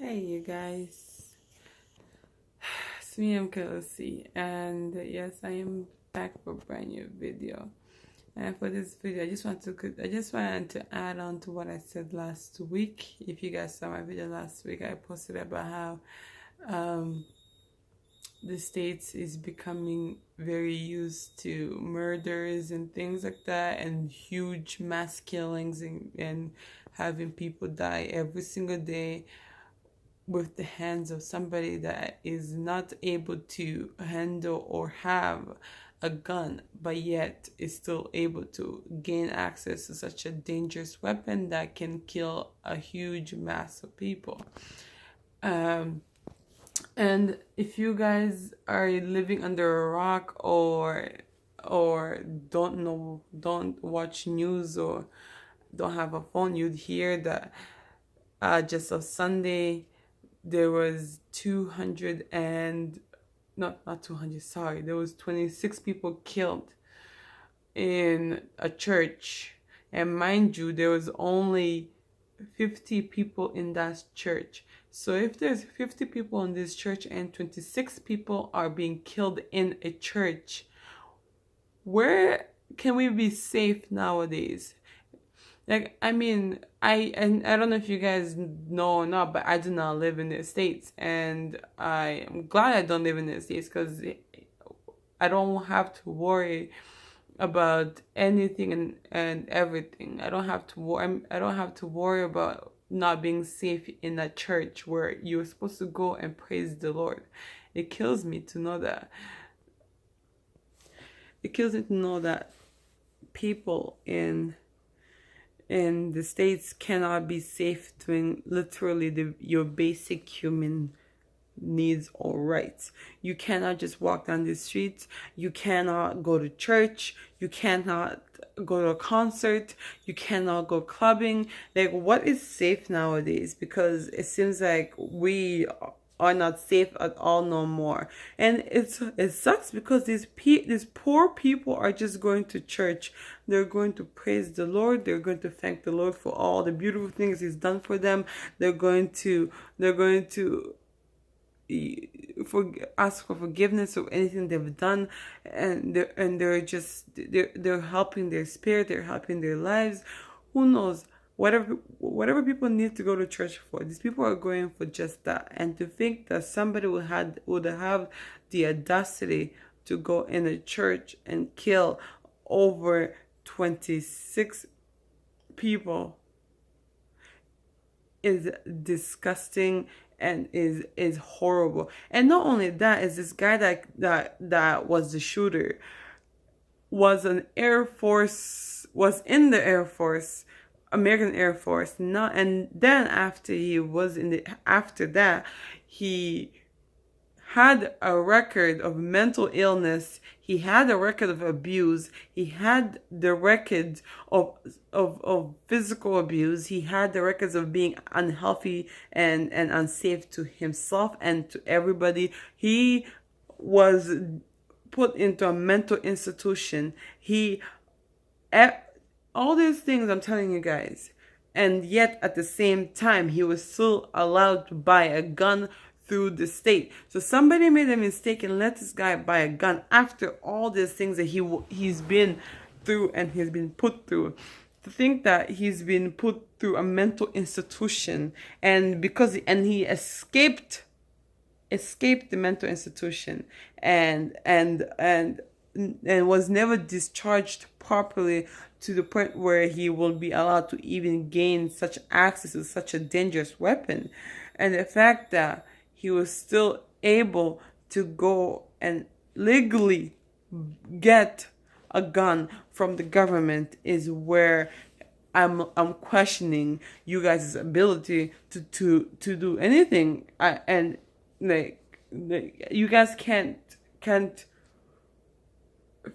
Hey you guys, it's me, I'm Kelsey, and yes, I am back for a brand new video. And for this video, I just wanted to add on to what I said last week. If you guys saw my video last week, I posted about how the States is becoming very used to murders and things like that, and huge mass killings, and having people die every single day with the hands of somebody that is not able to handle or have a gun, but yet is still able to gain access to such a dangerous weapon that can kill a huge mass of people. And if you guys are living under a rock, or don't watch news, or don't have a phone, you'd hear that just of Sunday there was 200 and not 200, sorry, there was 26 people killed in a church. And mind you, there was only 50 people in that church. So if there's 50 people in this church and 26 people are being killed in a church, where can we be safe nowadays? Like, I mean, I don't know if you guys know or not, but I do not live in the States, and I am glad I don't live in the States, because I don't have to worry about anything and everything. I don't have to worry about not being safe in a church where you're supposed to go and praise the Lord. It kills me to know that. It kills me to know that people in the States cannot be safe doing literally your basic human needs or rights. You cannot just walk down the streets. You cannot go to church. You cannot go to a concert. You cannot go clubbing. Like, what is safe nowadays? Because it seems like we are not safe at all no more. And it sucks, because these poor people are just going to church. They're going to praise the Lord. They're going to thank the Lord for all the beautiful things He's done for them. They're going to ask for forgiveness of anything they've done, and they're helping their spirit. They're helping their lives. Who knows? Whatever people need to go to church for, these people are going for just that. And to think that somebody would have the audacity to go in a church and kill over 26 people is disgusting and is horrible. And not only that, is this guy that was the shooter was in the Air Force, American Air Force. Not, and then after that, he had a record of mental illness. He had a record of abuse. He had the record of physical abuse. He had the records of being unhealthy and unsafe to himself and to everybody. He was put into a mental institution. All these things I'm telling you guys. And yet at the same time, he was still allowed to buy a gun through the state. So somebody made a mistake and let this guy buy a gun after all these things that he's been through and he's been put through. To think that he's been put through a mental institution, and he escaped the mental institution, and was never discharged properly, to the point where he will be allowed to even gain such access to such a dangerous weapon. And the fact that he was still able to go and legally get a gun from the government is where I'm questioning you guys' ability to do anything. You guys can't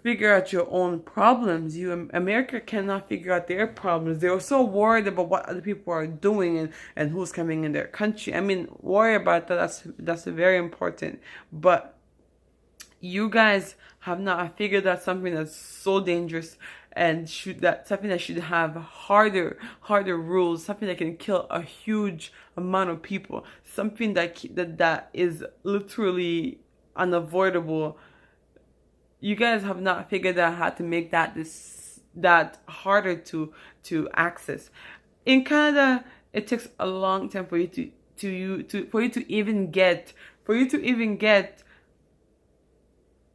figure out your own problems. America cannot figure out their problems. They were so worried about what other people are doing and who's coming in their country. I mean, worry about that. That's very important. But you guys have not figured out something that's so dangerous, and something that should have harder rules, something that can kill a huge amount of people, something that is literally unavoidable. You guys have not figured out how to make that harder to access. In Canada, it takes a long time for you to even get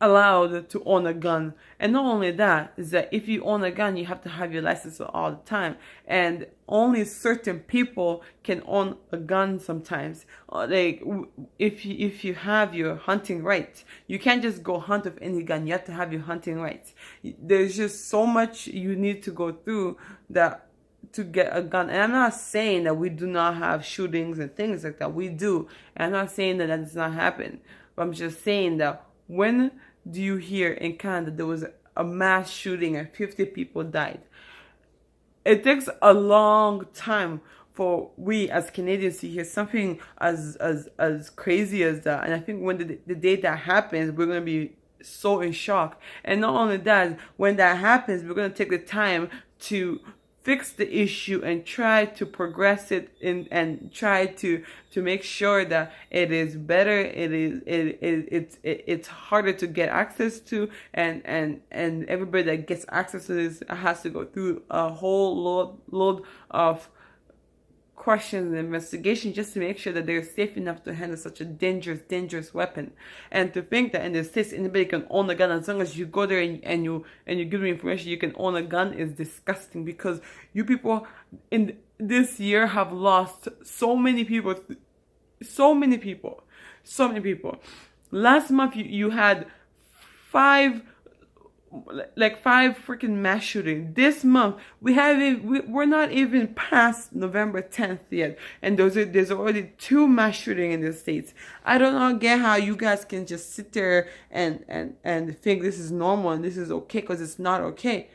allowed to own a gun. And not only that, is that if you own a gun, you have to have your license all the time, and only certain people can own a gun sometimes. Like if you have your hunting rights, you can't just go hunt with any gun. You have to have your hunting rights. There's just so much you need to go through that to get a gun. And I'm not saying that we do not have shootings and things like that. We do. And I'm not saying that does not happen. But I'm just saying that, when do you hear in Canada there was a mass shooting and 50 people died? It takes a long time for we as Canadians to hear something as crazy as that. And I think when the day that happens, we're going to be so in shock. And not only that, when that happens, we're going to take the time to fix the issue and try to progress it and try to make sure that it is better. It's harder to get access to, and everybody that gets access to this has to go through a whole load of questions and investigation just to make sure that they're safe enough to handle such a dangerous weapon. And to think that in the States anybody can own a gun, as long as you go there and you give them information you can own a gun, is disgusting. Because you people in this year have lost so many people. Last month you had five freaking mass shootings. This month we're not even past November 10th yet, and there's already 2 mass shootings in the States. I don't get how you guys can just sit there and think this is normal and this is okay, because it's not okay.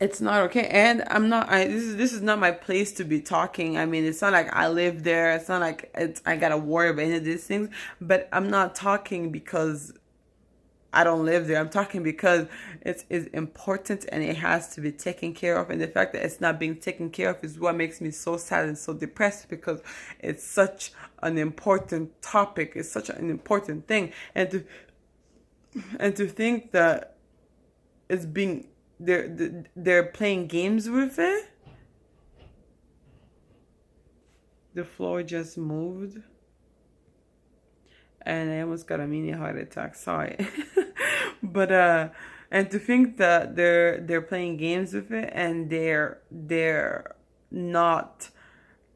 It's not okay. And this is not my place to be talking. I mean, it's not like I live there. It's not like I gotta worry about any of these things. But I'm not talking because I don't live there. I'm talking because it is important and it has to be taken care of. And the fact that it's not being taken care of is what makes me so sad and so depressed, because it's such an important topic. It's such an important thing. And to think that it's being they're playing games with it. The floor just moved. And I almost got a mini heart attack. Sorry. But and to think that they're playing games with it, and they're not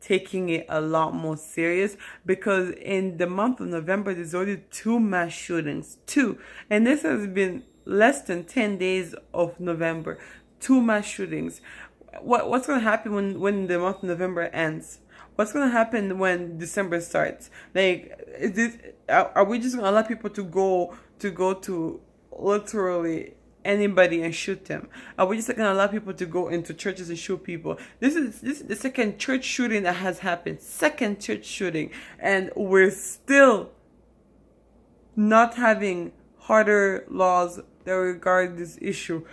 taking it a lot more serious, because in the month of November there's already 2 mass shootings. 2. And this has been less than 10 days of November. 2 mass shootings. What's going to happen when the month of November ends? What's going to happen when December starts? Like, are we just going to allow people to go to literally anybody and shoot them? Are we just going to allow people to go into churches and shoot people? This is the second church shooting that has happened. Second church shooting. And we're still not having harder laws that regard this issue.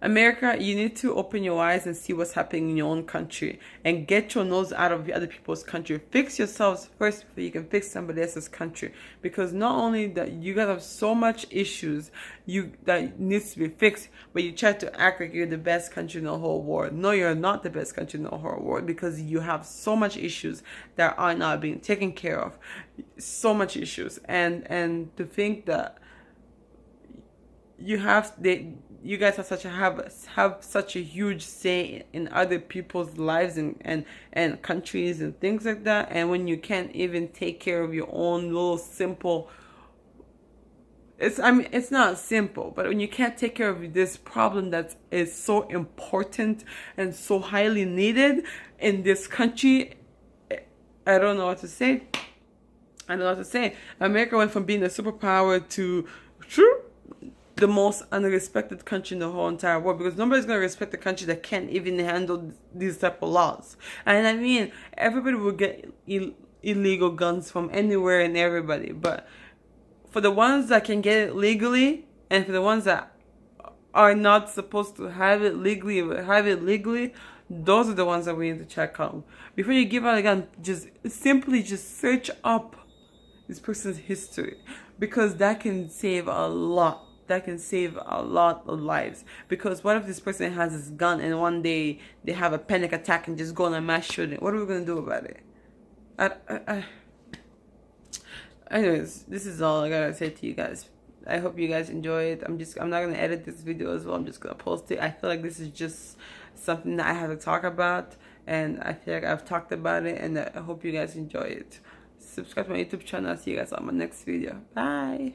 America, you need to open your eyes and see what's happening in your own country, and get your nose out of the other people's country. Fix yourselves first before you can fix somebody else's country. Because not only that you guys have so much issues that needs to be fixed, but you try to act like you're the best country in the whole world. No, you're not the best country in the whole world, because you have so much issues that are not being taken care of. So much issues. And to think that you guys have such a huge say in other people's lives and countries and things like that, and when you can't even take care of your own little simple, it's not simple, but when you can't take care of this problem that is so important and so highly needed in this country, I don't know what to say. America went from being a superpower to the most unrespected country in the whole entire world, because nobody's going to respect a country that can't even handle these type of laws. And I mean, everybody will get illegal guns from anywhere and everybody, but for the ones that can get it legally, and for the ones that are not supposed to have it legally, those are the ones that we need to check out. Before you give out a gun, just simply just search up this person's history, because that can save a lot. That can save a lot of lives. Because what if this person has this gun and one day they have a panic attack and just go on a mass shooting? What are we gonna do about it? Anyways, this is all I gotta say to you guys. I hope you guys enjoy it. I'm not gonna edit this video as well. I'm just gonna post it. I feel like this is just something that I have to talk about, and I feel like I've talked about it, and I hope you guys enjoy it. Subscribe to my YouTube channel. I'll see you guys on my next video. Bye.